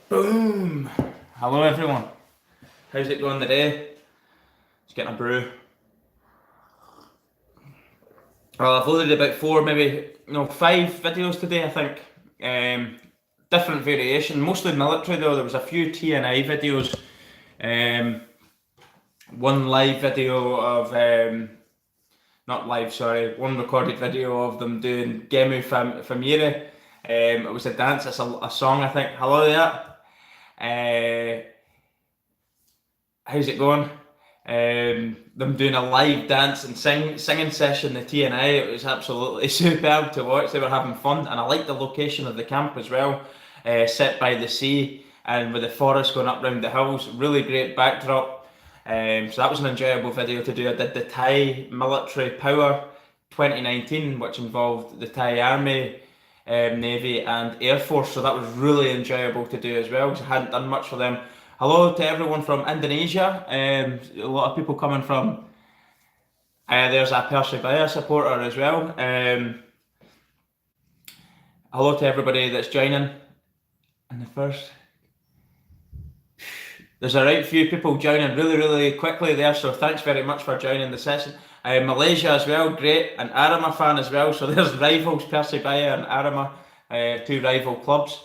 Boom! Hello everyone. How's it going today? Just getting a brew. Well, I've loaded about four, maybe five videos today. I think different variation, mostly military though. There was a few TNI videos. Um, one live video of not live, sorry, one recorded video of them doing Gemu Famire. It was a dance. It's a song, I think. Hello there. How's it going? Them doing a live dance and singing session, the TNI, it was absolutely superb to watch. They were having fun, and I liked the location of the camp as well, set by the sea and with the forest going up round the hills. Really great backdrop. So that was an enjoyable video to do. I did the Thai Military Power 2019, which involved the Thai Army, Navy, and Air Force. So that was really enjoyable to do as well, because I hadn't done much for them. Hello to everyone from Indonesia. A lot of people coming from. There's a Persebaya supporter as well. Hello to everybody that's joining in the first. There's a right few people joining really quickly there, so thanks very much for joining the session. Malaysia as well, great, an Arema fan as well. So there's rivals, Persebaya and Arema, two rival clubs.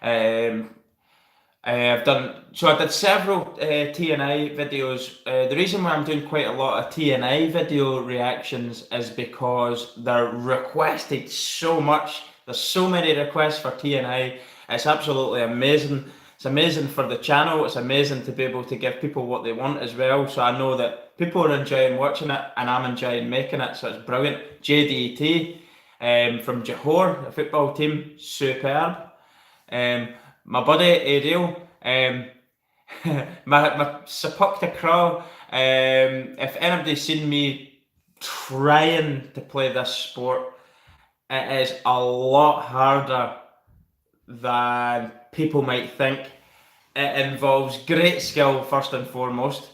I did several TNI videos. The reason why I'm doing quite a lot of TNI video reactions is because they're requested so much. There's so many requests for TNI. It's absolutely amazing. It's amazing for the channel. It's amazing to be able to give people what they want as well. So I know that people are enjoying watching it and I'm enjoying making it. So it's brilliant. JDT from Johor, a football team, superb. My buddy Ariel, my Sapukta Crow, if anybody's seen me trying to play this sport, it is a lot harder than people might think. It involves great skill first and foremost.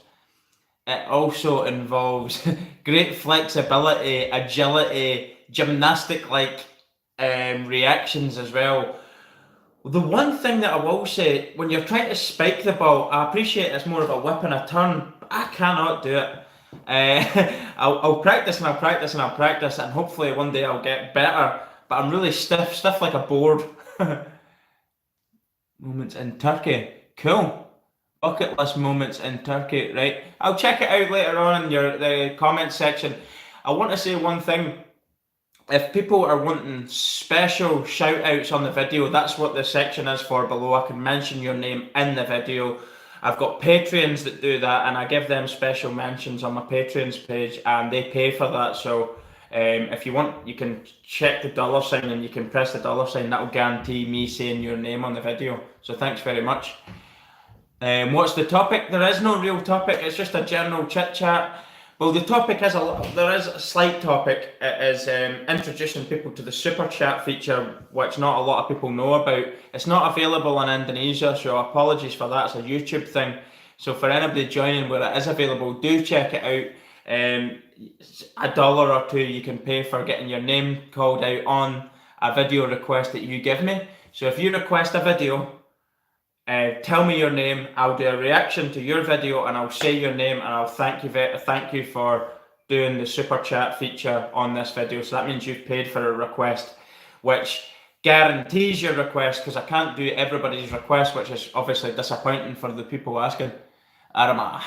It also involves great flexibility, agility, gymnastic-like reactions as well. The one thing that I will say, when you're trying to spike the ball, I appreciate it's more of a whip and a turn, but I cannot do it. I'll practice and I'll practice and I'll practice, and hopefully one day I'll get better. But I'm really stiff like a board. Moments in Turkey, cool. Bucket list moments in Turkey, right? I'll check it out later on in the comment section. I want to say one thing. If people are wanting special shout outs on the video, that's what the section is for below. I can mention your name in the video. I've got Patreons that do that, and I give them special mentions on my Patreons page, and they pay for that. So if you want, you can check the dollar sign and you can press the dollar sign. That'll guarantee me saying your name on the video. So thanks very much. What's the topic? There is no real topic. It's just a general chit chat. Well, the topic is there is a slight topic. It is introducing people to the super chat feature, which not a lot of people know about. It's not available in Indonesia, so apologies for that. It's a YouTube thing. So for anybody joining where it is available, do check it out. $1 or two you can pay for getting your name called out on a video request that you give me. So if you request a video, tell me your name. I'll do a reaction to your video and I'll say your name and I'll thank you for doing the super chat feature on this video. So that means you've paid for a request, which guarantees your request, because I can't do everybody's request, which is obviously disappointing for the people asking. Arama.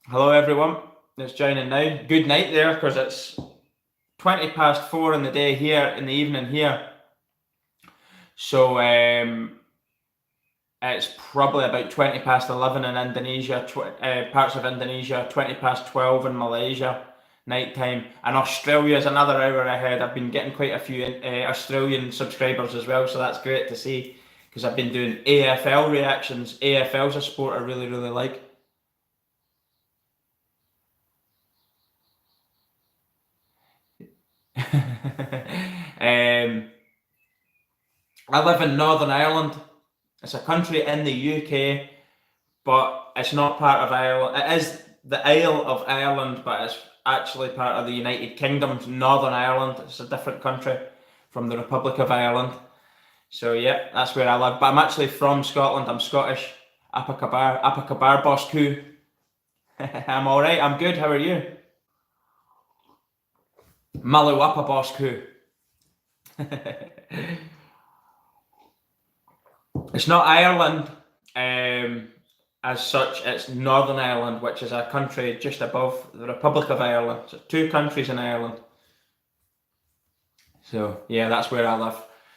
Hello everyone that's joining now. Good night there, because it's 4:20 in the day here, in the evening here. So it's probably about 11:20 in Indonesia, parts of Indonesia, 12:20 in Malaysia, night time. And Australia is another hour ahead. I've been getting quite a few Australian subscribers as well, so that's great to see, because I've been doing AFL reactions. AFL's a sport I really like. I live in Northern Ireland. It's a country in the UK, but it's not part of Ireland. It is the Isle of Ireland, but it's actually part of the United Kingdom. Northern Ireland. It's a different country from the Republic of Ireland. So yeah, that's where I live. But I'm actually from Scotland. I'm Scottish. Apakabar Bosku. I'm all right. I'm good. How are you? Maluapa Bosku. It's not Ireland, as such. It's Northern Ireland, which is a country just above the Republic of Ireland. So two countries in Ireland. So yeah, that's where I live.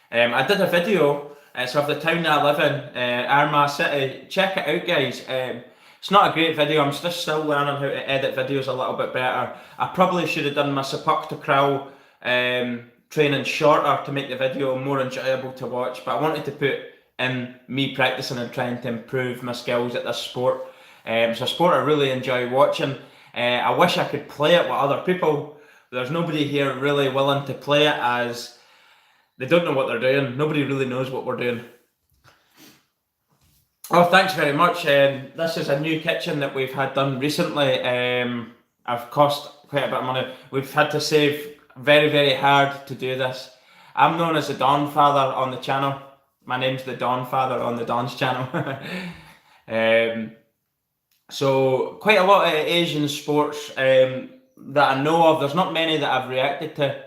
I did a video. So of the town that I live in, Armagh City. Check it out, guys. It's not a great video. I'm just still learning how to edit videos a little bit better. I probably should have done my Sepak Takraw training shorter to make the video more enjoyable to watch. But I wanted to put in me practicing and trying to improve my skills at this sport. It's a sport I really enjoy watching. I wish I could play it with other people. There's nobody here really willing to play it, as they don't know what they're doing. Nobody really knows what we're doing. Oh, thanks very much. This is a new kitchen that we've had done recently. I've cost quite a bit of money. We've had to save very, very hard to do this. I'm known as the Don Father on the channel. My name's the Don Father on the Don's channel. So quite a lot of Asian sports that I know of. There's not many that I've reacted to.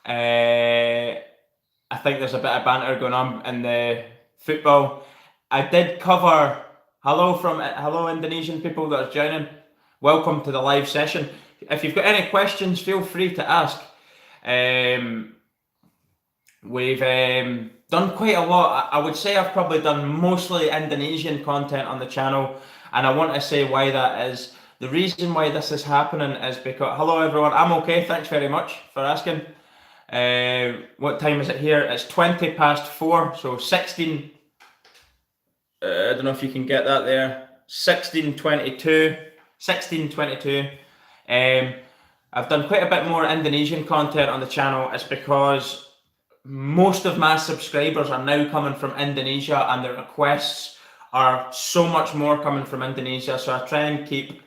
I think there's a bit of banter going on in the football. I did cover. Hello Indonesian people that are joining. Welcome to the live session. If you've got any questions, feel free to ask. We've done quite a lot. I would say I've probably done mostly Indonesian content on the channel, and I want to say why that is. The reason why this is happening is because, hello everyone, I'm okay, thanks very much for asking. What time is it here? It's 20 past 4, so 16, I don't know if you can get that there, 16:22. I've done quite a bit more Indonesian content on the channel. It's because most of my subscribers are now coming from Indonesia, and the requests are so much more coming from Indonesia, so I try and keep,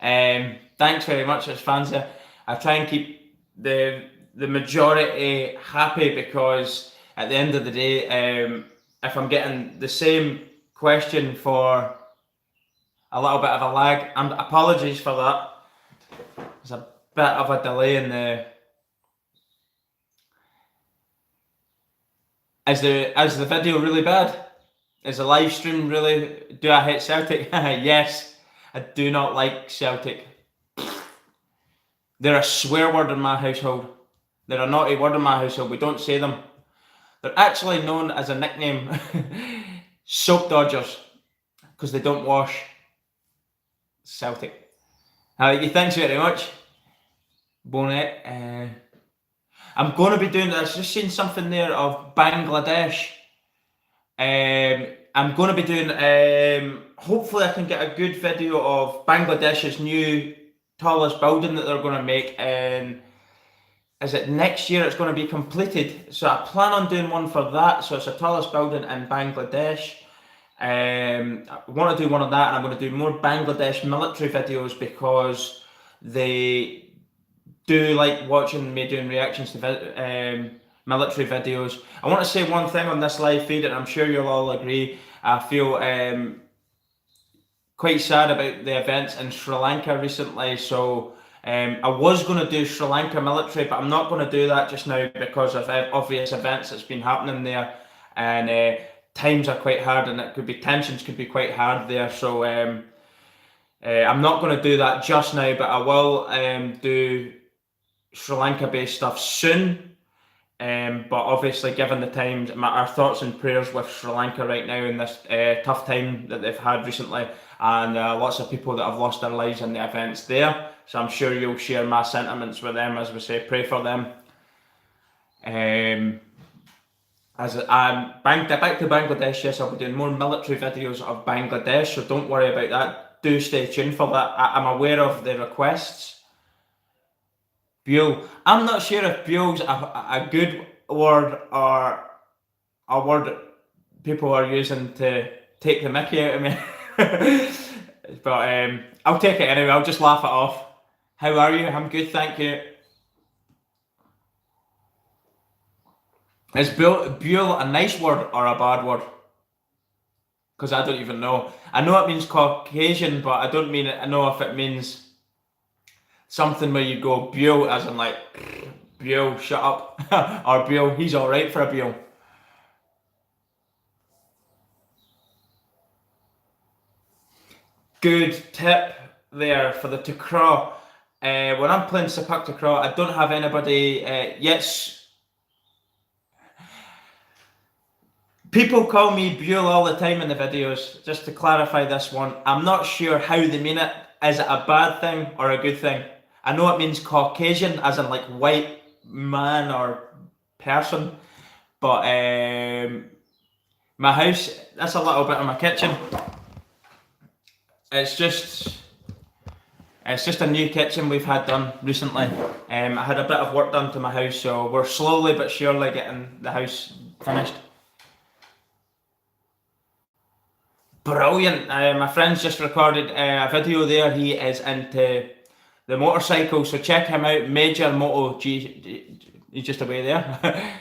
thanks very much, it's Fanza. I try and keep the majority happy, because at the end of the day, if I'm getting the same question for a little bit of a lag, and apologies for that. There's a bit of a delay in the. Is the video really bad? Is the live stream really? Do I hate Celtic? Yes, I do not like Celtic. They're a swear word in my household. They're a naughty word in my household. We don't say them. They're actually known as a nickname, soap dodgers, because they don't wash. Celtic. Thanks very much. Bonnet. I'm going to be doing. I've just seen something there of Bangladesh. I'm going to be doing. Hopefully, I can get a good video of Bangladesh's new tallest building that they're going to make. Is it next year? It's going to be completed. So I plan on doing one for that. So it's the tallest building in Bangladesh. I want to do one of that, and I'm going to do more Bangladesh military videos, because they do like watching me doing reactions to military videos. I want to say one thing on this live feed, and I'm sure you'll all agree. I feel quite sad about the events in Sri Lanka recently. So I was going to do Sri Lanka military, but I'm not going to do that just now because of obvious events that's been happening there, and times are quite hard, and tensions could be quite hard there. So I'm not going to do that just now, but I will do Sri Lanka based stuff soon. But obviously, given the times, our thoughts and prayers with Sri Lanka right now in this tough time that they've had recently, and lots of people that have lost their lives in the events there. So I'm sure you'll share my sentiments with them, as we say, pray for them. As I'm back to Bangladesh, yes, I'll be doing more military videos of Bangladesh, so don't worry about that. Do stay tuned for that. I'm aware of the requests. Buell. I'm not sure if Buell's a good word or a word people are using to take the mickey out of me. But I'll take it anyway. I'll just laugh it off. How are you? I'm good, thank you. Is Buell a nice word or a bad word? Because I don't even know. I know it means Caucasian, but I don't mean it. I know if it means something where you go Buell, as in like Buell, shut up, or Buell, he's all right for a Buell. Good tip there for the takraw. When I'm playing sepak takraw, I don't have anybody. Yes, people call me Buell all the time in the videos. Just to clarify this one, I'm not sure how they mean it. Is it a bad thing or a good thing? I know it means Caucasian, as in like white man or person, but my house, that's a little bit of my kitchen. It's just it's just a new kitchen we've had done recently. I had a bit of work done to my house, so we're slowly but surely getting the house finished. Brilliant. My friend's just recorded a video there. He is into the motorcycle, so check him out. Major Moto G. He's just away there.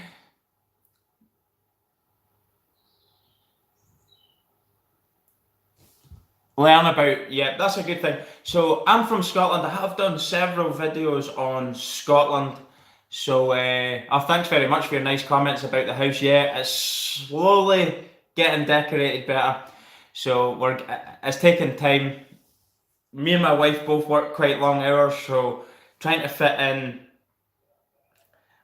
Learn about, yeah, that's a good thing. So I'm from Scotland. I have done several videos on Scotland. So thanks very much for your nice comments about the house. Yeah, it's slowly getting decorated better. So it's taking time. Me and my wife both work quite long hours, so trying to fit in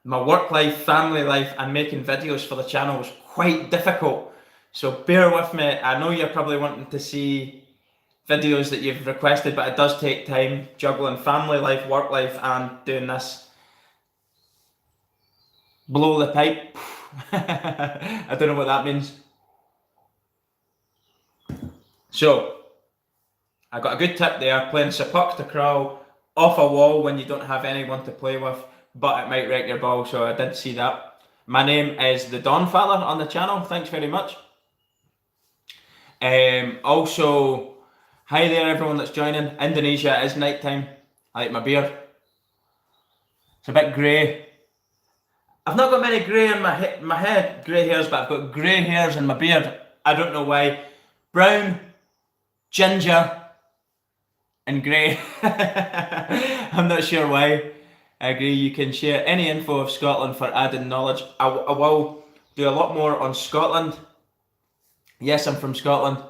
my work life, family life, and making videos for the channel was quite difficult. So bear with me. I know you're probably wanting to see videos that you've requested, but it does take time juggling family life, work life, and doing this. Blow the pipe. I don't know what that means. So, I got a good tip there, playing sepak takraw off a wall when you don't have anyone to play with, but it might wreck your ball, so I did see that. My name is the Don Fella on the channel, thanks very much. Also, hi there everyone that's joining. Indonesia is night time. I like my beard. It's a bit grey. I've not got many grey in my head, grey hairs, but I've got grey hairs in my beard. I don't know why. Brown, ginger, and grey. I'm not sure why. I agree. You can share any info of Scotland for adding knowledge. I will do a lot more on Scotland. Yes, I'm from Scotland.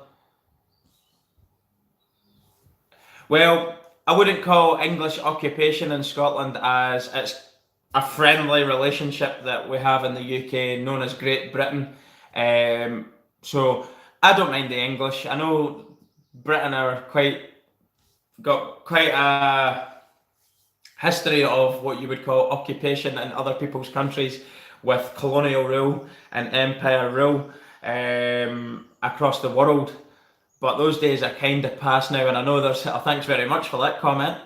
Well, I wouldn't call English occupation in Scotland as it's a friendly relationship that we have in the UK, known as Great Britain. So I don't mind the English. I know Britain are got quite a history of what you would call occupation in other people's countries with colonial rule and empire rule across the world. But those days are kind of past now, and I know there's. Thanks very much for that comment.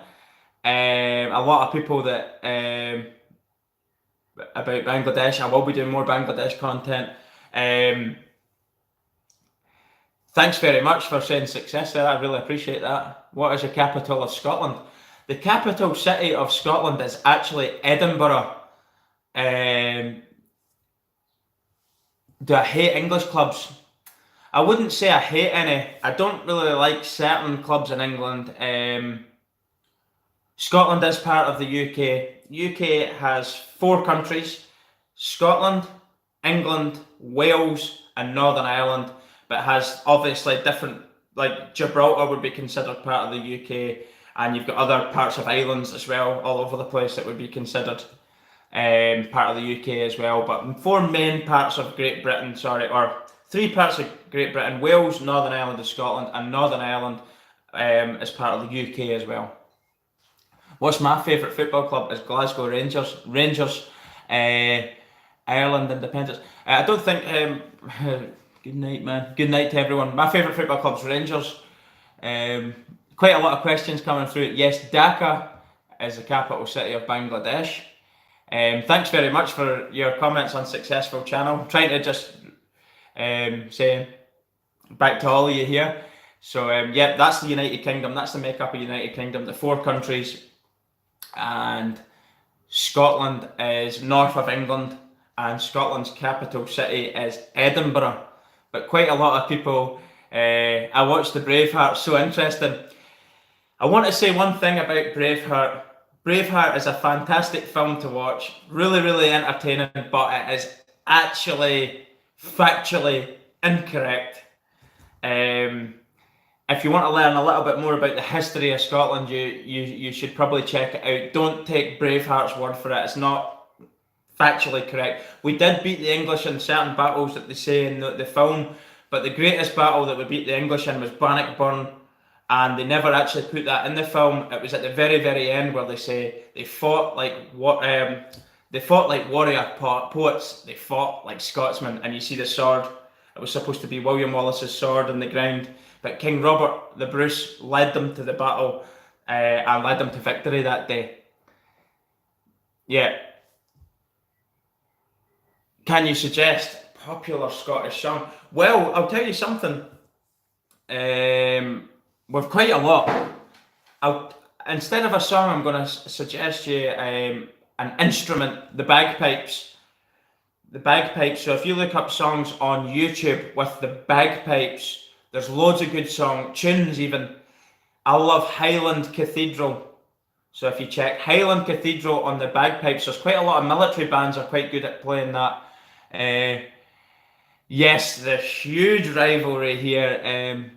A lot of people that about Bangladesh. I will be doing more Bangladesh content. Thanks very much for saying success there. I really appreciate that. What is the capital of Scotland? The capital city of Scotland is actually Edinburgh. Do I hate English clubs? I wouldn't say I hate any. I don't really like certain clubs in England. Scotland is part of the UK. UK has 4 countries: Scotland, England, Wales, and Northern Ireland. But it has obviously different. Like Gibraltar would be considered part of the UK, and you've got other parts of islands as well, all over the place that would be considered part of the UK as well. But 4 main parts of Great Britain, sorry, or 3 parts of Great Britain: Wales, Northern Ireland and Scotland, and Northern Ireland is part of the UK as well. What's my favourite football club is Glasgow Rangers. Rangers, Ireland Independence. I don't think, good night man, good night to everyone. My favourite football club's Rangers. Quite a lot of questions coming through. Yes, Dhaka is the capital city of Bangladesh. Thanks very much for your comments on Successful Channel. I'm trying to just say back to all of you here. So yeah, that's the United Kingdom. That's the makeup of United Kingdom. The 4 countries, and Scotland is north of England, and Scotland's capital city is Edinburgh. But quite a lot of people, I watched the Braveheart, so interesting. I want to say one thing about Braveheart. Braveheart is a fantastic film to watch, really, really entertaining, but it is actually factually incorrect. If you want to learn a little bit more about the history of Scotland, you should probably check it out. Don't take Braveheart's word for it. It's not factually correct. We did beat the English in certain battles that they say in the film, but the greatest battle that we beat the English in was Bannockburn, and they never actually put that in the film. It was at the very, very end where they say they fought like what they fought like warrior poets. They fought like Scotsmen, and you see the sword. It was supposed to be William Wallace's sword on the ground, but King Robert the Bruce led them to the battle and led them to victory that day. Yeah. Can you suggest popular Scottish song? Well, I'll tell you something. We've quite a lot. Instead of a song, I'm going to suggest you an instrument, the bagpipes. The bagpipes. So if you look up songs on YouTube with the bagpipes, there's loads of good tunes even. I love Highland Cathedral. So if you check Highland Cathedral on the bagpipes, there's quite a lot of military bands are quite good at playing that. Yes, the huge rivalry here.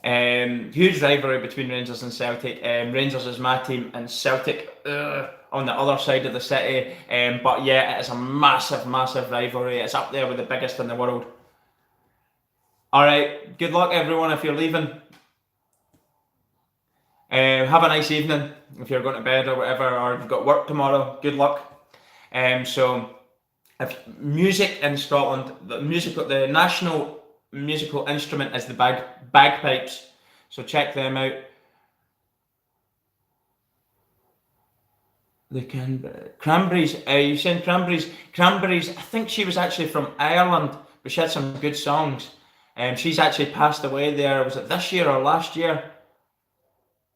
Huge rivalry between Rangers and Celtic. Rangers is my team and Celtic on the other side of the city. But yeah, it is a massive, massive rivalry. It's up there with the biggest in the world. Alright, good luck everyone if you're leaving. Have a nice evening if you're going to bed or whatever, or you've got work tomorrow. Good luck. So, if music in Scotland, the national musical instrument is the bagpipes. So check them out. The Cranberries. You saying Cranberries? Cranberries. I think she was actually from Ireland, but she had some good songs. She's actually passed away there. Was it this year or last year?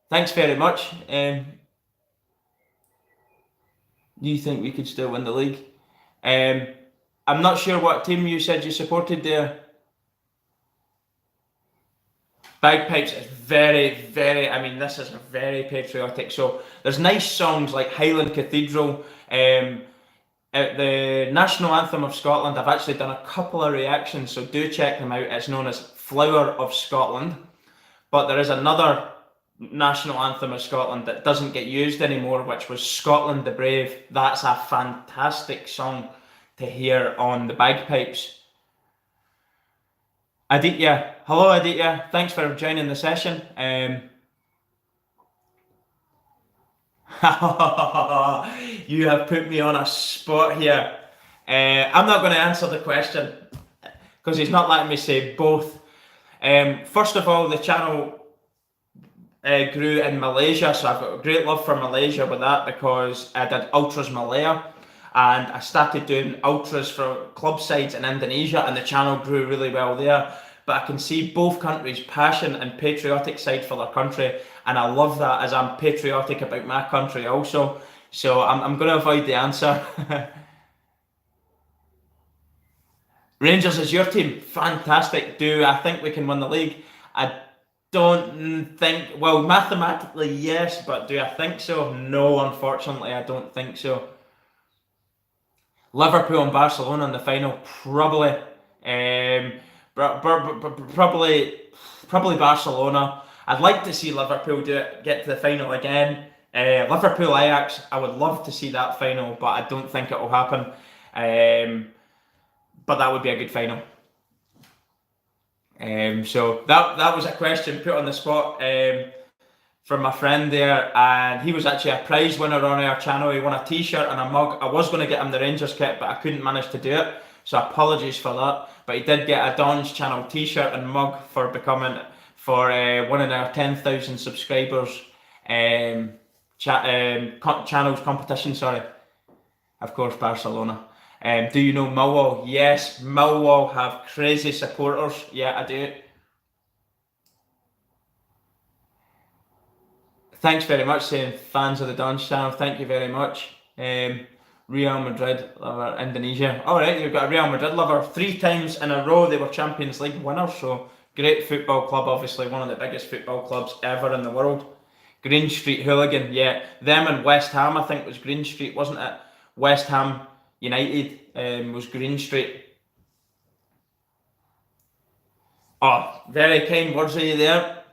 Thanks very much. Do you think we could still win the league? I'm not sure what team you said you supported there. Bagpipes is very, very, I mean, this is a very patriotic. So there's nice songs like Highland Cathedral. The national anthem of Scotland, I've actually done a couple of reactions, so do check them out. It's known as Flower of Scotland. But there is another national anthem of Scotland that doesn't get used anymore, which was Scotland the Brave. That's a fantastic song to hear on the bagpipes. Aditya, hello Aditya, thanks for joining the session. You have put me on a spot here. I'm not going to answer the question because he's not letting me say both. First of all, the channel grew in Malaysia, so I've got a great love for Malaysia with that because I did Ultras Malaya and I started doing Ultras for club sides in Indonesia, and the channel grew really well there. But I can see both countries' passion and patriotic side for their country, and I love that as I'm patriotic about my country also. So I'm going to avoid the answer. Rangers is your team. Fantastic. Do I think we can win the league? I don't think, well, mathematically yes, but do I think so? No, unfortunately I don't think so. Liverpool and Barcelona in the final, probably. Probably Barcelona. I'd like to see Liverpool get to the final again. Liverpool Ajax, I would love to see that final, but I don't think it will happen. But that would be a good final. So that was a question put on the spot from my friend there, and he was actually a prize winner on our channel. He won a t-shirt and a mug. I was going to get him the Rangers kit, but I couldn't manage to do it, so apologies for that. But he did get a Don's channel t-shirt and mug for winning our 10,000 subscribers channels competition. Sorry, of course, Barcelona. Do you know Millwall? Yes, Millwall have crazy supporters. Yeah, I do. Thanks very much, saying fans of the Don's channel. Thank you very much. Real Madrid lover, Indonesia. All right, you've got a Real Madrid lover. 3 times in a row they were Champions League winners, so great football club, obviously one of the biggest football clubs ever in the world. Green Street Hooligan, yeah. Them and West Ham, I think, was Green Street, wasn't it? West Ham United was Green Street. Oh, very kind words of you there.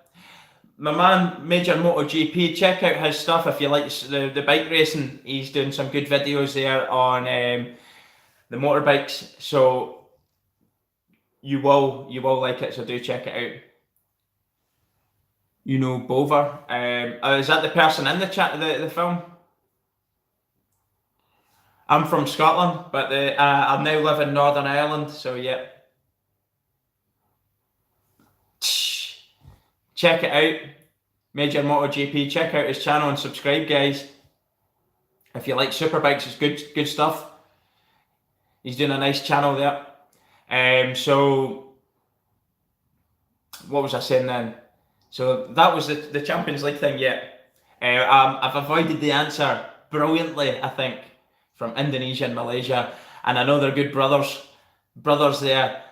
My man, Major MotoGP, check out his stuff if you like the bike racing. He's doing some good videos there on the motorbikes, so you will like it, so do check it out. You know Bover. Is that the person in the chat, the film? I'm from Scotland, but I now live in Northern Ireland, so yeah. Check it out, Major MotoGP. Check out his channel and subscribe, guys. If you like superbikes, it's good stuff. He's doing a nice channel there. So what was I saying then? So that was the Champions League thing, yeah. I've avoided the answer brilliantly, I think, from Indonesia and Malaysia, and I know they're good brothers there.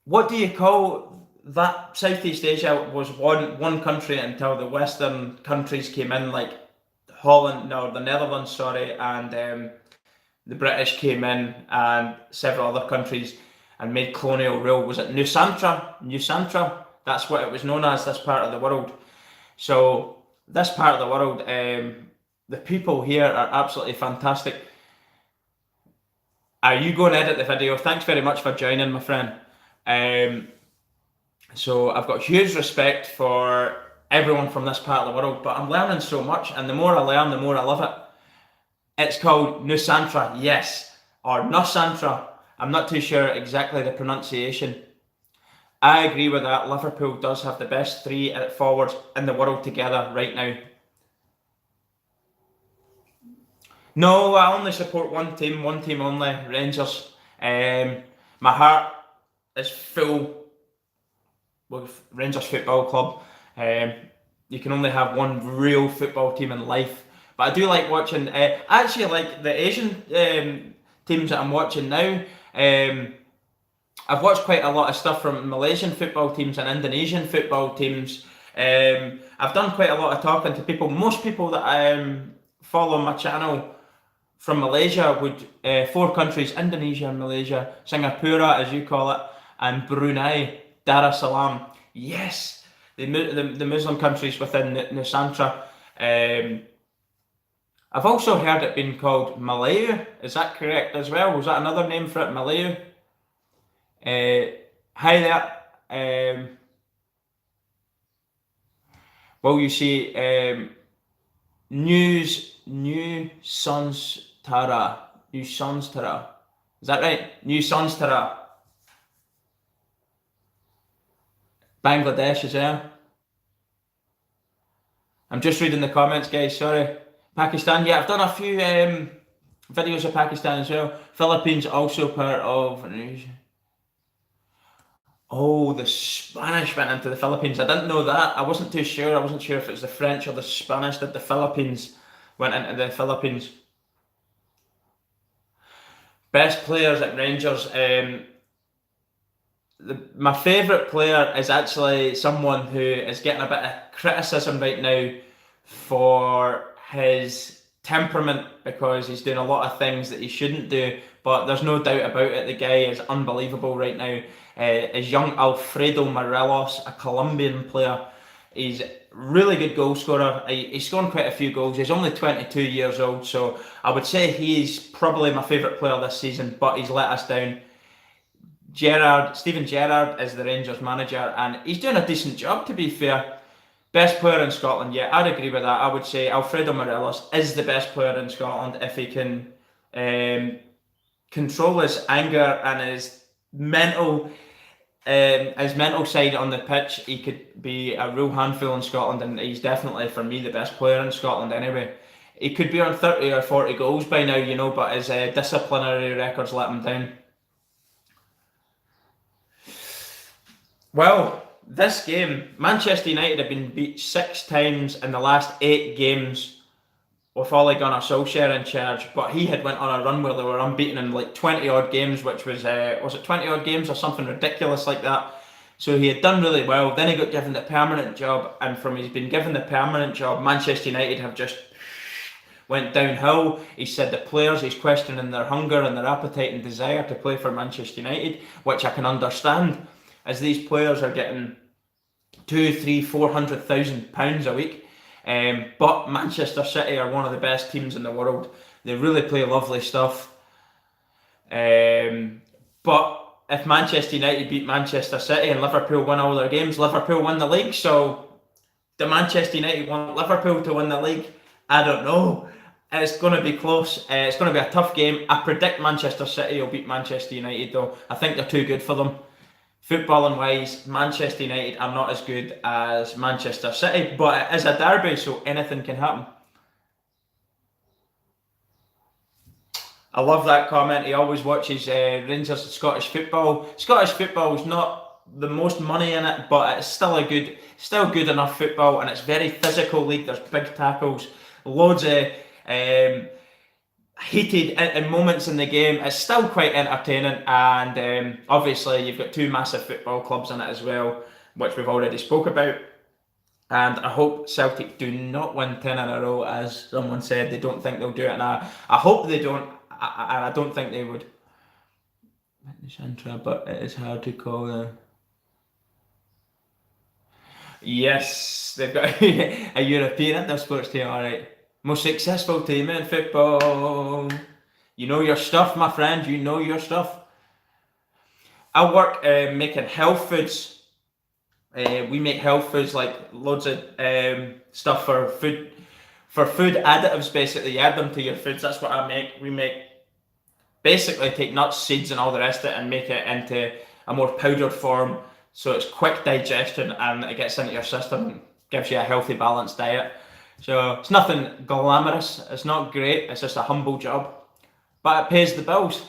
What do you call that? Southeast Asia was one country until the Western countries came in, like the Netherlands, sorry, and the British came in, and several other countries, and made colonial rule. Was it Nusantara? That's what it was known as, this part of the world. So this part of the world, the people here are absolutely fantastic. Are you going to edit the video? Thanks very much for joining, my friend. So I've got huge respect for everyone from this part of the world, but I'm learning so much, and the more I learn, the more I love it. It's called Nusantara, yes, or Nusantara. I'm not too sure exactly the pronunciation. I agree with that. Liverpool does have the best 3 forwards in the world together right now. No, I only support one team only, Rangers. My heart is full with Rangers Football Club. You can only have one real football team in life. But I do like watching, I actually like the Asian teams that I'm watching now. I've watched quite a lot of stuff from Malaysian football teams and Indonesian football teams. I've done quite a lot of talking to people. Most people that follow my channel from Malaysia would, 4 countries, Indonesia and Malaysia, Singapore as you call it, and Brunei, Darussalam. Yes, the Muslim countries within Nusantara. I've also heard it being called Malayu. Is that correct as well? Was that another name for it, Malayu? Hi there. Well, you see, New Sunstara. Is that right? New Sunstara. Bangladesh is there. I'm just reading the comments, guys. Sorry. Pakistan. Yeah, I've done a few videos of Pakistan as well. Philippines also part of Indonesia. Oh, the Spanish went into the Philippines. I didn't know that. I wasn't too sure. I wasn't sure if it was the French or the Spanish that the Philippines went into the Philippines. Best players at Rangers. My favourite player is actually someone who is getting a bit of criticism right now for his temperament, because he's doing a lot of things that he shouldn't do, but there's no doubt about it, the guy is unbelievable right now. Is young Alfredo Morelos, a Colombian player. He's a really good goal scorer. He's scored quite a few goals. He's only 22 years old, so I would say he's probably my favourite player this season, but he's let us down. Steven Gerrard is the Rangers manager, and he's doing a decent job, to be fair. Best player in Scotland, yeah, I'd agree with that. I would say Alfredo Morelos is the best player in Scotland if he can control his anger and his mental side on the pitch. He could be a real handful in Scotland, and he's definitely, for me, the best player in Scotland anyway. He could be on 30 or 40 goals by now, but his disciplinary records let him down. Well, this game, Manchester United have been beat 6 times in the last 8 games with Ole Gunnar Solskjaer in charge, but he had went on a run where they were unbeaten in like 20 odd games, which was it 20 odd games or something ridiculous like that. So he had done really well. Then he got given the permanent job, and from he's been given the permanent job, Manchester United have just went downhill. He said the players, he's questioning their hunger and their appetite and desire to play for Manchester United, which I can understand, as these players are getting 200,000, 300,000 pounds a week. But Manchester City are one of the best teams in the world. They really play lovely stuff. But if Manchester United beat Manchester City and Liverpool win all their games, Liverpool win the league. So do Manchester United want Liverpool to win the league? I don't know. It's going to be close. It's going to be a tough game. I predict Manchester City will beat Manchester United though. I think they're too good for them. Footballing wise, Manchester United are not as good as Manchester City, but it is a derby, so anything can happen. I love that comment. He always watches Rangers and Scottish football. Scottish football is not the most money in it, but it's still good enough football, and it's very physical league. There's big tackles, loads of heated in moments in the game. It's still quite entertaining, and obviously you've got two massive football clubs in it as well, which we've already spoke about. And I hope Celtic do not win 10 in a row, as someone said. They don't think they'll do it, and I hope they don't. And I don't think they would. But it is hard to call them. Yes, they've got a European intersports team, alright. Most successful team in football. You know your stuff, my friend, you know your stuff. I work making health foods. We make health foods, like loads of stuff for food additives, basically. You add them to your foods. That's what I make. We make, basically take nuts, seeds and all the rest of it and make it into a more powdered form, so it's quick digestion and it gets into your system and gives you a healthy, balanced diet. So it's nothing glamorous, it's not great, it's just a humble job, but it pays the bills.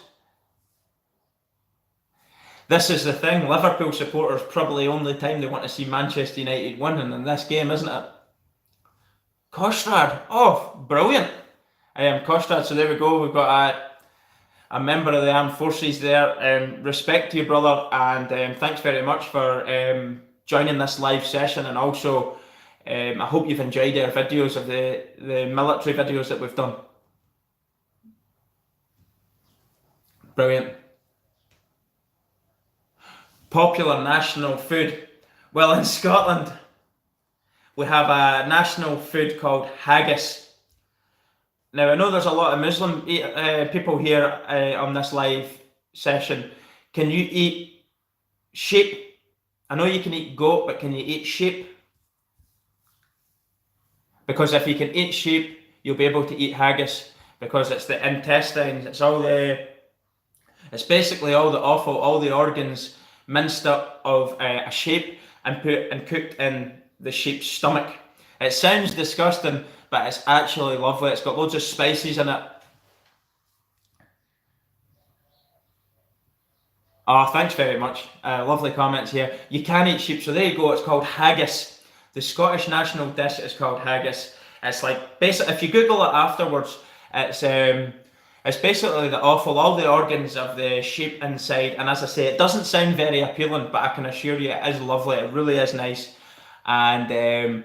This is the thing, Liverpool supporters probably only time they want to see Manchester United winning in this game, isn't it? Kostrad, oh, brilliant. Kostrad, so there we go, we've got a member of the armed forces there. Respect to you, brother, and thanks very much for joining this live session, and also I hope you've enjoyed our videos of the military videos that we've done. Brilliant. Popular national food. Well, in Scotland, we have a national food called haggis. Now, I know there's a lot of Muslim people here on this live session. Can you eat sheep? I know you can eat goat, but can you eat sheep? Because if you can eat sheep, you'll be able to eat haggis, because it's the intestines, it's basically all the offal, all the organs minced up of a sheep and put and cooked in the sheep's stomach. It sounds disgusting, but it's actually lovely. It's got loads of spices in it. Oh, thanks very much. Lovely comments here. You can eat sheep, so there you go. It's called haggis. The Scottish national dish is called haggis. It's like, basically, if you Google it afterwards, it's basically the offal, all the organs of the sheep inside. And as I say, it doesn't sound very appealing, but I can assure you it is lovely. It really is nice. And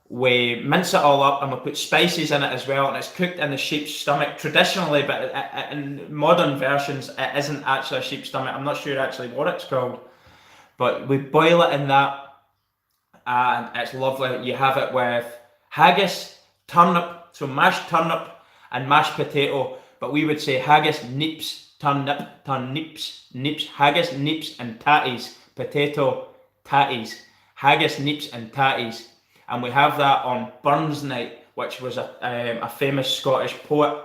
we mince it all up and we put spices in it as well, and it's cooked in the sheep's stomach traditionally, but in modern versions it isn't actually a sheep's stomach. I'm not sure actually what it's called, but we boil it in that and it's lovely. You have it with haggis, turnip, so mashed turnip and mashed potato, but we would say haggis, neeps, turnips, haggis, neeps and tatties, potato, tatties, haggis, neeps and tatties. And we have that on Burns Night, which was a famous Scottish poet.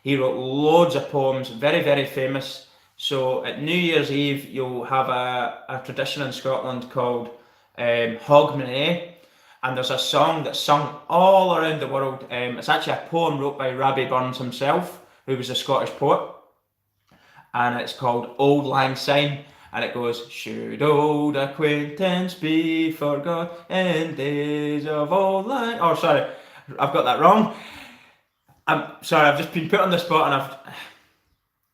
He wrote loads of poems, very, very famous. So at New Year's Eve, you'll have a tradition in Scotland called Hogmanay, and there's a song that's sung all around the world. It's actually a poem wrote by Robbie Burns himself, who was a Scottish poet, and it's called Old Lang Syne. And it goes, should old acquaintance be forgot in days of old lang... Oh, sorry, I've got that wrong. I'm sorry, I've just been put on the spot and I've.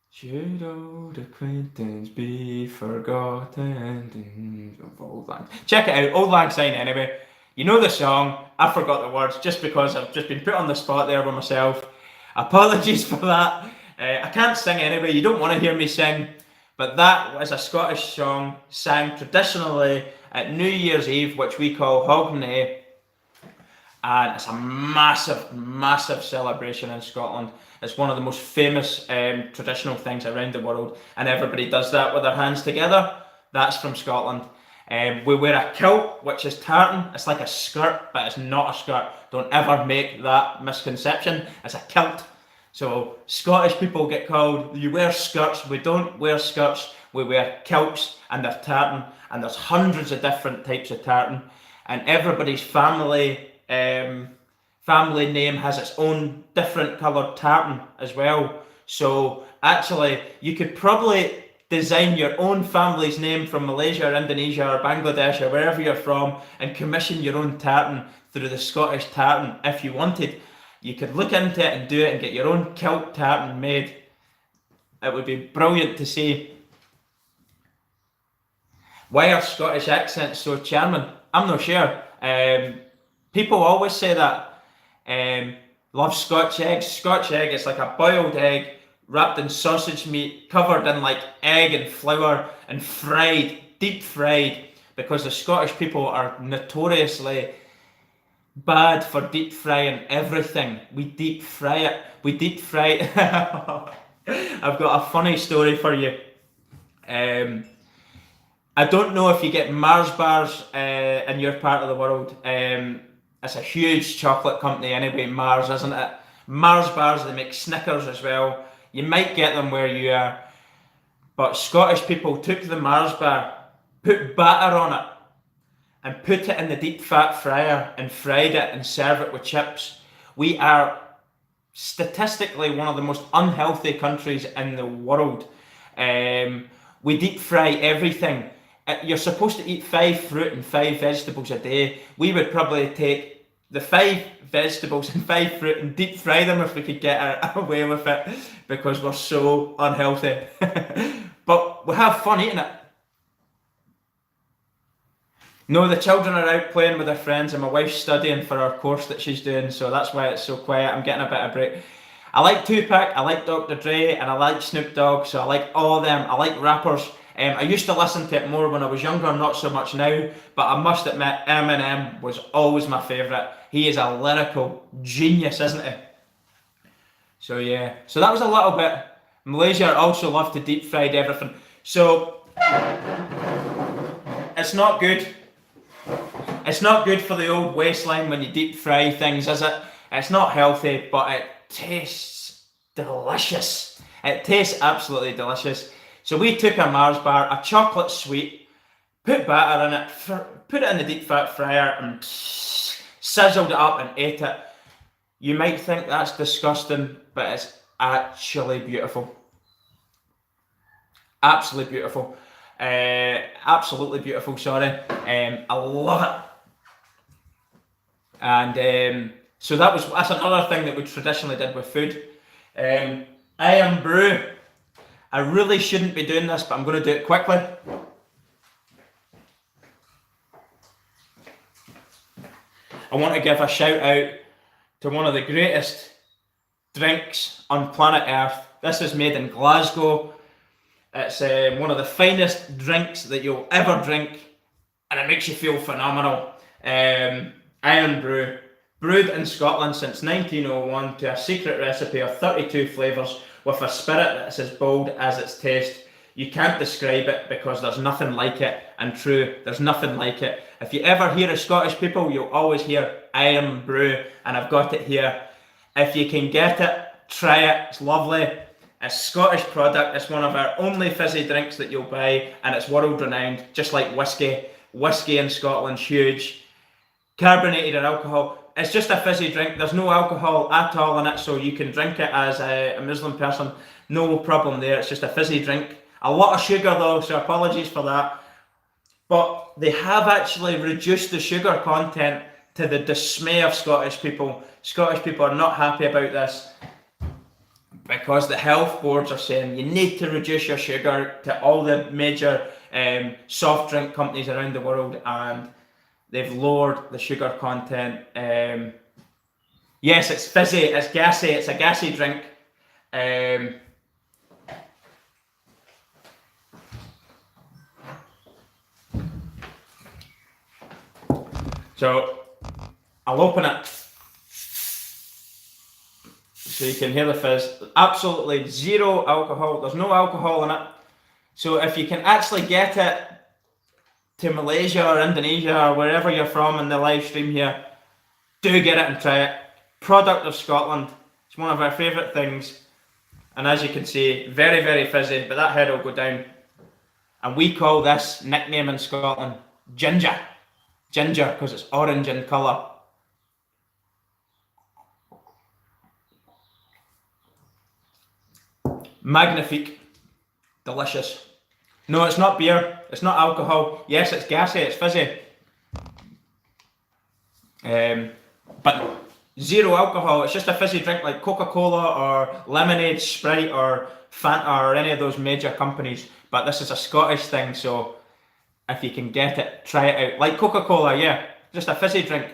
Should old acquaintance be forgotten of old lang? Check it out, Old Lang Syne anyway. You know the song, I forgot the words just because I've just been put on the spot there by myself. Apologies for that. I can't sing anyway, you don't want to hear me sing, but that is a Scottish song sang traditionally at New Year's Eve, which we call Hogmanay, and it's a massive, massive celebration in Scotland. It's one of the most famous traditional things around the world, and everybody does that with their hands together. That's from Scotland. We wear a kilt, which is tartan. It's like a skirt, but it's not a skirt. Don't ever make that misconception. It's a kilt. So Scottish people get called, you wear skirts. We don't wear skirts. We wear kilts, and they're tartan. And there's hundreds of different types of tartan, and everybody's family name has its own different coloured tartan as well. So actually, you could probably design your own family's name from Malaysia or Indonesia or Bangladesh or wherever you're from and commission your own tartan through the Scottish tartan if you wanted. You could look into it and do it and get your own kilt tartan made. It would be brilliant to see. Why are Scottish accents so charming? I'm not sure. People always say that. Love Scotch eggs. Scotch egg is like a boiled egg wrapped in sausage meat, covered in like egg and flour and fried, deep fried, because the Scottish people are notoriously bad for deep frying everything. We deep fry it. We deep fry. I've got a funny story for you. I don't know if you get Mars bars in your part of the world. It's a huge chocolate company anyway, Mars, isn't it? Mars bars, they make Snickers as well. You might get them where you are. But Scottish people took the Mars bar, put batter on it, and put it in the deep fat fryer and fried it and serve it with chips. We are statistically one of the most unhealthy countries in the world. We deep fry everything. You're supposed to eat 5 fruit and 5 vegetables a day. We would probably take the 5 vegetables and 5 fruit and deep fry them if we could get away with it, because we're so unhealthy. But we have fun eating it. No, the children are out playing with their friends and my wife's studying for our course that she's doing, so that's why it's so quiet. I'm getting a bit of break. I like Tupac, I like Dr. Dre, and I like Snoop Dogg, so I like all of them. I like rappers. I used to listen to it more when I was younger, not so much now, but I must admit Eminem was always my favourite. He is a lyrical genius, isn't he? So yeah, so that was a little bit. Malaysia also love to deep fry everything. So it's not good. It's not good for the old waistline when you deep fry things, is it? It's not healthy, but it tastes delicious. It tastes absolutely delicious. So we took a Mars bar, a chocolate sweet, put batter in it, put it in the deep fat fryer and sizzled it up and ate it. You might think that's disgusting, but it's actually beautiful. Absolutely beautiful. Absolutely beautiful, sorry. I love it. And so that's another thing that we traditionally did with food. I am brew. I really shouldn't be doing this, but I'm going to do it quickly. I want to give a shout out to one of the greatest drinks on planet Earth. This is made in Glasgow. It's one of the finest drinks that you'll ever drink, and it makes you feel phenomenal. Iron Brew, brewed in Scotland since 1901 to a secret recipe of 32 flavours with a spirit that's as bold as its taste. You can't describe it because there's nothing like it, and true, there's nothing like it. If you ever hear of Scottish people, you'll always hear Iron Brew, and I've got it here. If you can get it, try it, it's lovely. It's Scottish product, it's one of our only fizzy drinks that you'll buy, and it's world renowned, just like whiskey. Whiskey in Scotland's huge. Carbonated or alcohol, it's just a fizzy drink. There's no alcohol at all in it, so you can drink it as a Muslim person. No problem there. It's just a fizzy drink. A lot of sugar though, so apologies for that. But they have actually reduced the sugar content to the dismay of Scottish people. Scottish people are not happy about this because the health boards are saying you need to reduce your sugar to all the major soft drink companies around the world, and they've lowered the sugar content. Yes, it's fizzy, it's gassy, it's a gassy drink. So I'll open it so you can hear the fizz. Absolutely zero alcohol. There's no alcohol in it. So if you can actually get it to Malaysia or Indonesia or wherever you're from in the live stream here, do get it and try it. Product of Scotland. It's one of our favourite things. And as you can see, very, very fizzy, but that head will go down. And we call this nickname in Scotland ginger. Ginger, because it's orange in colour. Magnifique. Delicious. No, it's not beer. It's not alcohol. Yes, it's gassy. It's fizzy. But zero alcohol. It's just a fizzy drink like Coca-Cola or lemonade, Sprite or Fanta or any of those major companies. But this is a Scottish thing, so if you can get it, try it out. Like Coca-Cola, yeah. Just a fizzy drink.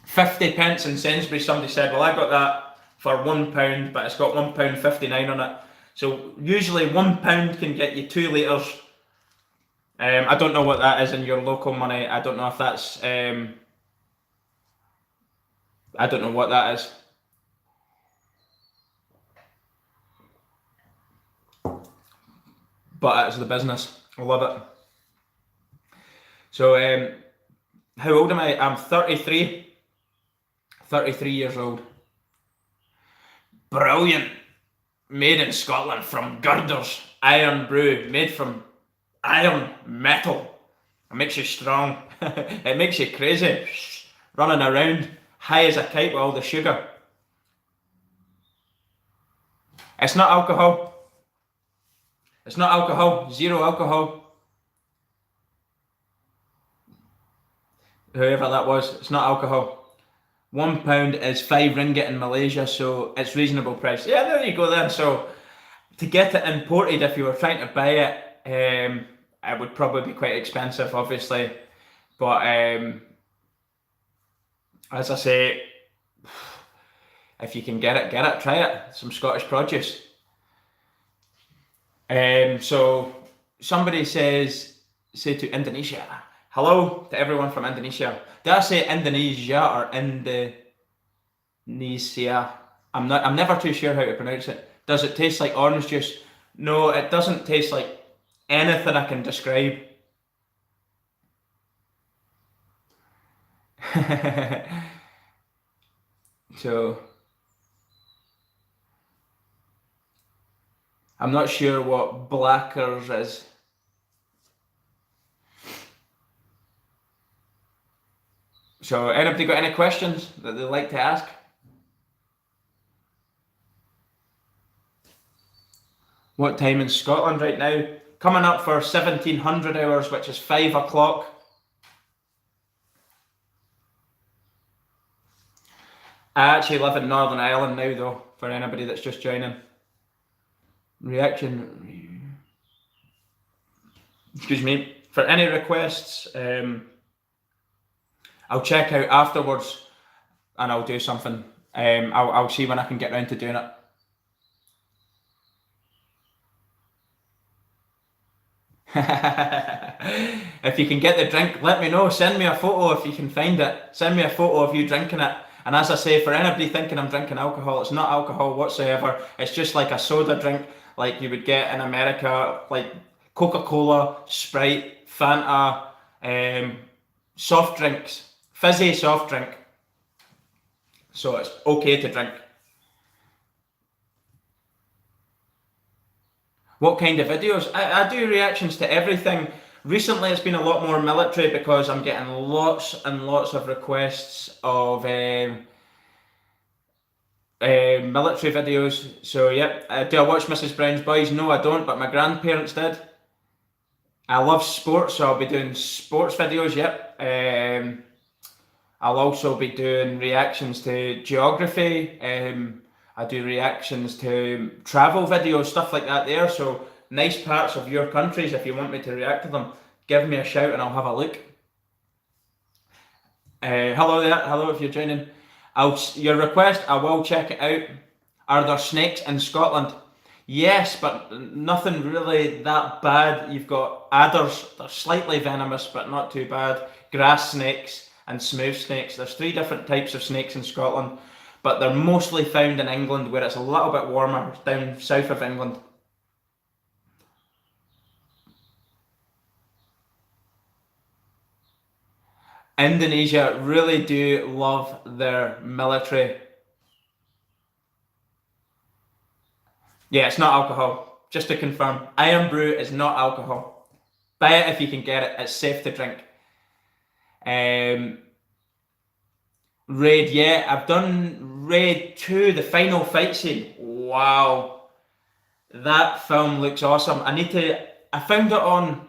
50p in Sainsbury's, somebody said, well, I got that for £1, but it's got £1.59 on it. So usually £1 can get you 2 litres. I don't know what that is in your local money. I don't know if that's... I don't know what that is. But it's the business. I love it. So, how old am I? I'm 33. 33 years old. Brilliant. Made in Scotland from girders. Iron brew. Made from iron metal. It makes you strong. It makes you crazy. Running around high as a kite with all the sugar. It's not alcohol. It's not alcohol. Zero alcohol. Whoever that was, it's not alcohol. £1 is 5 ringgit in Malaysia, so it's reasonable price. Yeah, there you go then. So to get it imported, if you were trying to buy it, it would probably be quite expensive, obviously. But as I say, if you can get it, try it. Some Scottish produce. So somebody say to Indonesia, hello to everyone from Indonesia. Did I say Indonesia or Indonesia? I'm never too sure how to pronounce it. Does it taste like orange juice? No, it doesn't taste like anything I can describe. So I'm not sure what Blackers is. So anybody got any questions that they'd like to ask? What time in Scotland right now? Coming up for 1700 hours, which is 5 o'clock. I actually live in Northern Ireland now though, for anybody that's just joining. Reaction. Excuse me. For any requests, I'll check out afterwards and I'll do something. I'll see when I can get around to doing it. If you can get the drink, let me know. Send me a photo if you can find it. Send me a photo of you drinking it. And as I say, for anybody thinking I'm drinking alcohol, it's not alcohol whatsoever. It's just like a soda drink like you would get in America, like Coca-Cola, Sprite, Fanta, soft drinks, fizzy soft drink. So it's okay to drink. What kind of videos? I do reactions to everything. Recently it's been a lot more military because I'm getting lots and lots of requests of military videos. So yeah, do I watch Mrs. Brown's Boys? No, I don't, but my grandparents did. I love sports, so I'll be doing sports videos. Yep. I'll also be doing reactions to geography. I do reactions to travel videos, stuff like that there. So nice parts of your countries, if you want me to react to them, give me a shout and I'll have a look. Hello there, hello if you're joining. Your request, I will check it out. Are there snakes in Scotland? Yes, but nothing really that bad. You've got adders, they're slightly venomous, but not too bad. Grass snakes and smooth snakes. There's three different types of snakes in Scotland, but they're mostly found in England where it's a little bit warmer down south of England. Indonesia really do love their military. Yeah, it's not alcohol. Just to confirm, Iron Brew is not alcohol. Buy it if you can get it. It's safe to drink. Um, Raid, yeah, I've done Raid 2, the final fight scene. Wow, that film looks awesome. I found it on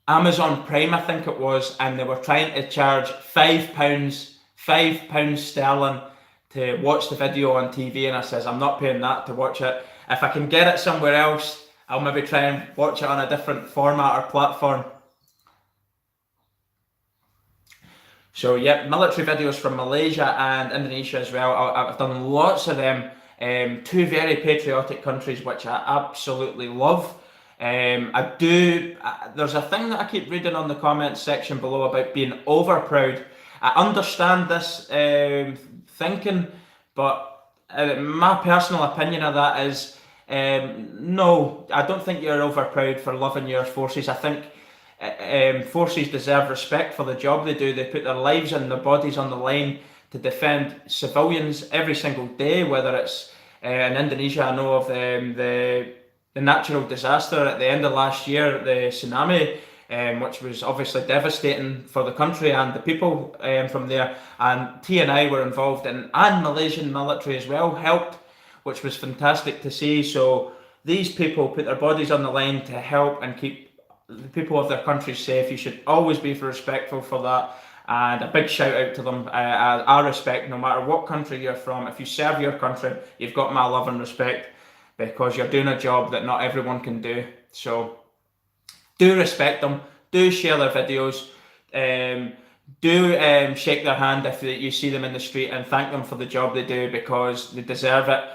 Amazon Prime, I think it was, and they were trying to charge £5 sterling to watch the video on TV, and I says I'm not paying that to watch it. If I can get it somewhere else, I'll maybe try and watch it on a different format or platform. So yeah, military videos from Malaysia and Indonesia as well. I've done lots of them. Two very patriotic countries which I absolutely love. I do. There's a thing that I keep reading on the comments section below about being over proud. I understand this thinking, but my personal opinion of that is no. I don't think you're over proud for loving your forces. I think forces deserve respect for the job they do. They put their lives and their bodies on the line to defend civilians every single day. Whether it's in Indonesia, I know of the natural disaster at the end of last year, the tsunami, which was obviously devastating for the country and the people from there. And TNI were involved in, and Malaysian military as well helped, which was fantastic to see. So these people put their bodies on the line to help and keep the people of their country safe. You should always be respectful for that. And a big shout out to them. I respect no matter what country you're from. If you serve your country, you've got my love and respect because you're doing a job that not everyone can do. So do respect them, do share their videos, do shake their hand if you see them in the street and thank them for the job they do because they deserve it.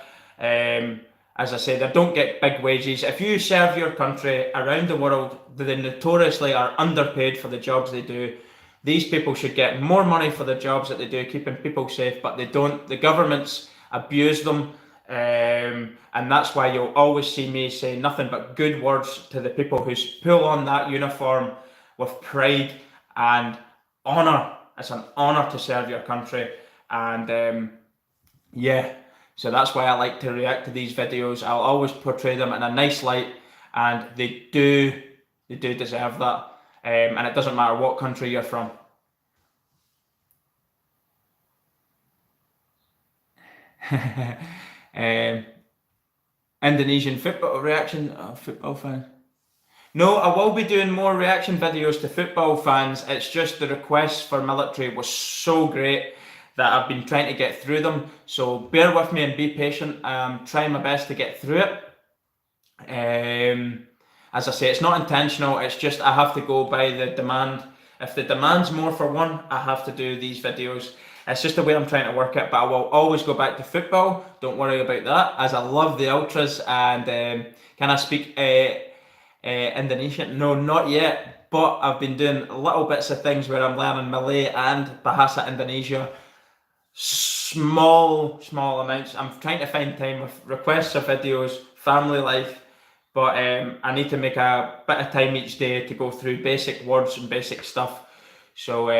As I say, they don't get big wages. If you serve your country around the world, they notoriously are underpaid for the jobs they do. These people should get more money for the jobs that they do, keeping people safe, but they don't. The governments abuse them. And that's why you'll always see me say nothing but good words to the people who pull on that uniform with pride and honour. It's an honour to serve your country, and yeah, so that's why I like to react to these videos. I'll always portray them in a nice light, and they do deserve that, and it doesn't matter what country you're from. um, Indonesian football reaction, football fan. No, I will be doing more reaction videos to football fans. It's just the requests for military was so great that I've been trying to get through them. So bear with me and be patient. I'm trying my best to get through it. As I say, it's not intentional. It's just I have to go by the demand. If the demand's more for one, I have to do these videos. It's just the way I'm trying to work it, but I will always go back to football. Don't worry about that, as I love the ultras. And can I speak Indonesian? No, not yet. But I've been doing little bits of things where I'm learning Malay and Bahasa Indonesia. Small amounts. I'm trying to find time with requests of videos, family life, but I need to make a bit of time each day to go through basic words and basic stuff. So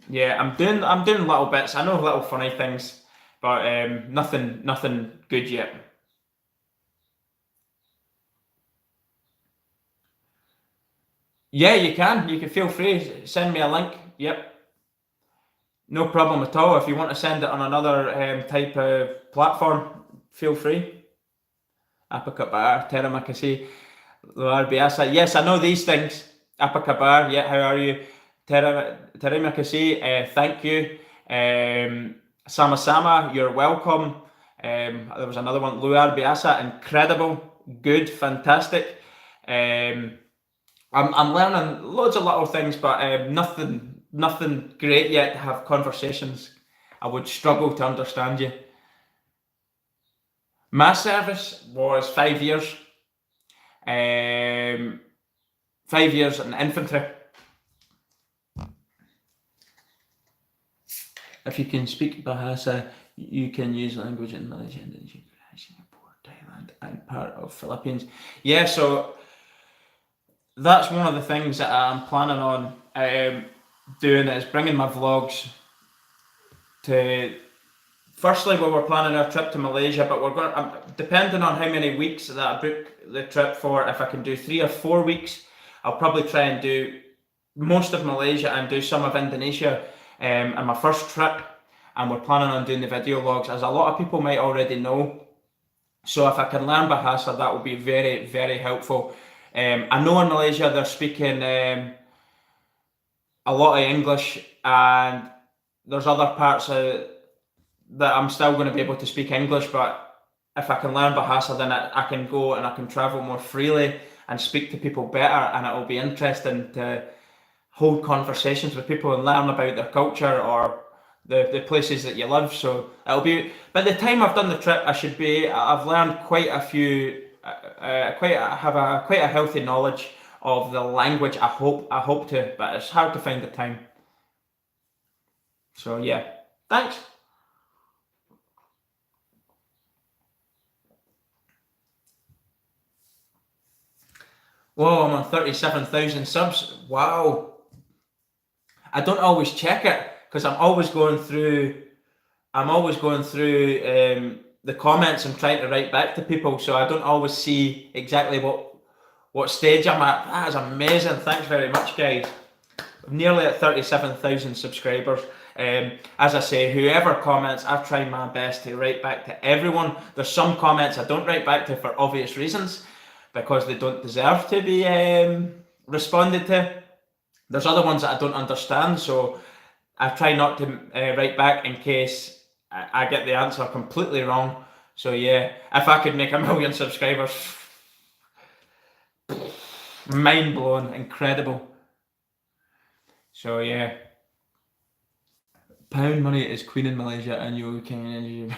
yeah, I'm doing little bits. I know little funny things, but nothing good yet. Yeah, you can. You can feel free. Send me a link. Yep. No problem at all. If you want to send it on another type of platform, feel free. Apa kabar? Terima kasih. Luar biasa. Yes, I know these things. Apa kabar? Yeah, how are you? Terima kasih. Thank you. Sama sama. You're welcome. There was another one. Luar biasa. Incredible. Good. Fantastic. Um, I'm learning loads of little things, but nothing great yet to have conversations. I would struggle to understand you. My service was 5 years. 5 years in infantry. If you can speak Bahasa, you can use language in Malaysia, Indonesia, Singapore, Thailand, and part of Philippines. Yeah, so that's one of the things that I'm planning on doing, is bringing my vlogs to. Firstly, we were planning our trip to Malaysia, but we're going. Depending on how many weeks that I book the trip for, if I can do 3 or 4 weeks, I'll probably try and do most of Malaysia and do some of Indonesia on my first trip. And we're planning on doing the video logs, as a lot of people might already know. So if I can learn Bahasa, that will be very, very helpful. I know in Malaysia they're speaking a lot of English, and there's other parts that I'm still going to be able to speak English, but if I can learn Bahasa, then I can go and I can travel more freely and speak to people better, and it will be interesting to hold conversations with people and learn about their culture or the places that you live. So it'll be, by the time I've done the trip, I've learned quite a few, quite a healthy knowledge of the language. I hope to, but it's hard to find the time. So yeah, thanks. Whoa, I'm on 37,000 subs. Wow. I don't always check it because I'm always going through the comments and trying to write back to people, so I don't always see exactly what stage I'm at. That is amazing. Thanks very much, guys. I'm nearly at 37,000 subscribers. As I say, whoever comments, I've tried my best to write back to everyone. There's some comments I don't write back to for obvious reasons, because they don't deserve to be responded to. There's other ones that I don't understand, so I try not to write back in case I get the answer completely wrong. So yeah, if I could make 1 million subscribers, mind blowing, incredible. So yeah, pound money is queen in Malaysia, and you can.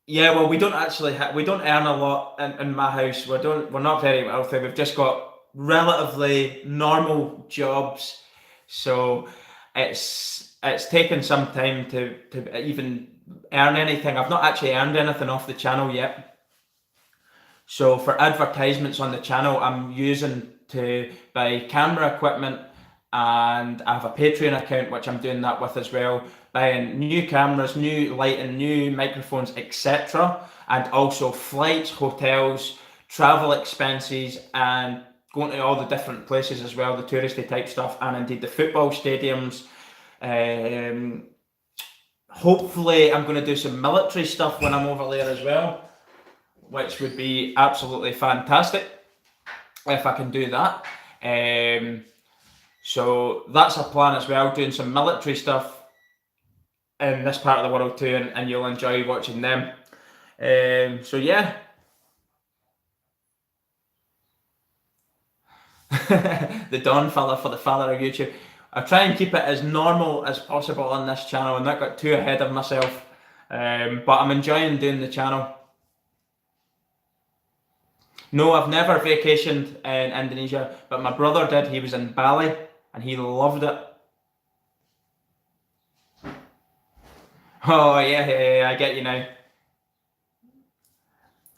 Yeah, well, we don't actually we don't earn a lot in my house. We're not very wealthy. We've just got relatively normal jobs, so it's taken some time to even earn anything. I've not actually earned anything off the channel yet. So for advertisements on the channel, I'm using to buy camera equipment, and I have a Patreon account which I'm doing that with as well, buying new cameras, new lighting, new microphones, etc. And also flights, hotels, travel expenses, and going to all the different places as well, the touristy type stuff, and indeed the football stadiums. Hopefully I'm going to do some military stuff when I'm over there as well, which would be absolutely fantastic if I can do that. So that's a plan as well, doing some military stuff in this part of the world too, and you'll enjoy watching them. So yeah. The Don fella for the father of YouTube. I try and keep it as normal as possible on this channel and not got too ahead of myself. But I'm enjoying doing the channel. No, I've never vacationed in Indonesia, but my brother did. He was in Bali and he loved it. Oh yeah, I get you now.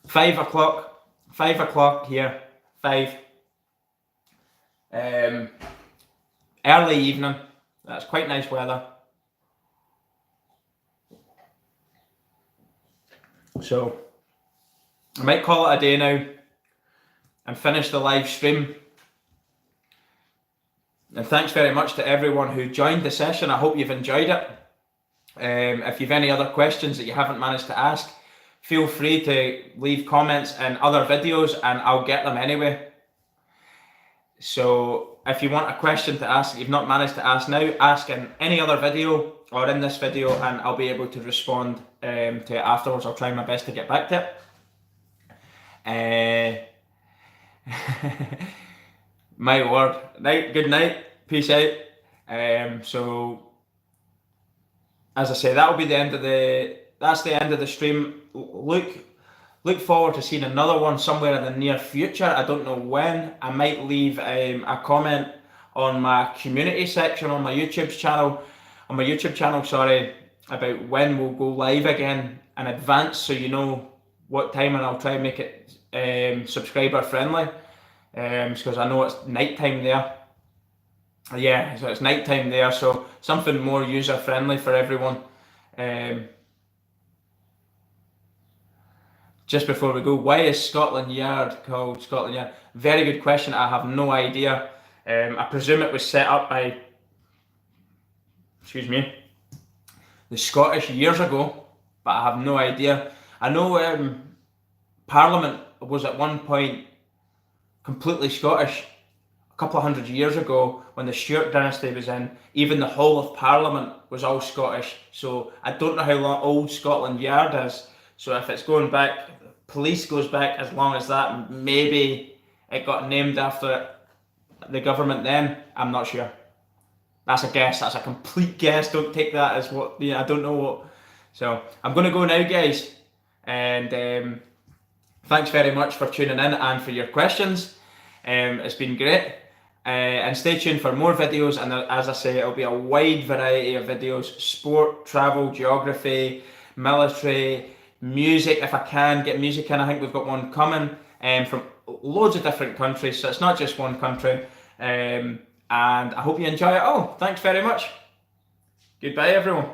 5 o'clock. 5 o'clock here. 5. Early evening. That's quite nice weather. So I might call it a day now and finish the live stream. And thanks very much to everyone who joined the session. I hope you've enjoyed it. If you've any other questions that you haven't managed to ask, feel free to leave comments in other videos and I'll get them anyway. So if you want a question to ask that you've not managed to ask now, ask in any other video or in this video and I'll be able to respond to it afterwards. I'll try my best to get back to it. My word. Right, good night. Peace out. So as I say, that'll be the end of that's the end of the stream. Look forward to seeing another one somewhere in the near future. I don't know when. I might leave a comment on my community section on my YouTube channel, sorry, about when we'll go live again in advance, so you know what time, and I'll try and make it subscriber friendly, because I know it's nighttime there. Yeah, so it's nighttime there, so something more user friendly for everyone. Just before we go, why is Scotland Yard called Scotland Yard? Very good question. I have no idea. I presume it was set up by, the Scottish years ago, but I have no idea. I know Parliament was at one point completely Scottish. A couple of hundred years ago, when the Stuart dynasty was in, even the whole of Parliament was all Scottish. So I don't know how long old Scotland Yard is. So if it's going back, police goes back as long as that, maybe it got named after the government then. I'm not sure. That's a guess. That's a complete guess. Don't take that as what, I don't know what. So I'm going to go now, guys. And thanks very much for tuning in and for your questions. It's been great. And stay tuned for more videos. And as I say, it'll be a wide variety of videos: sport, travel, geography, military, music. If I can get music in, I think we've got one coming from loads of different countries, so it's not just one country. And I hope you enjoy it all. Thanks very much. Goodbye, everyone.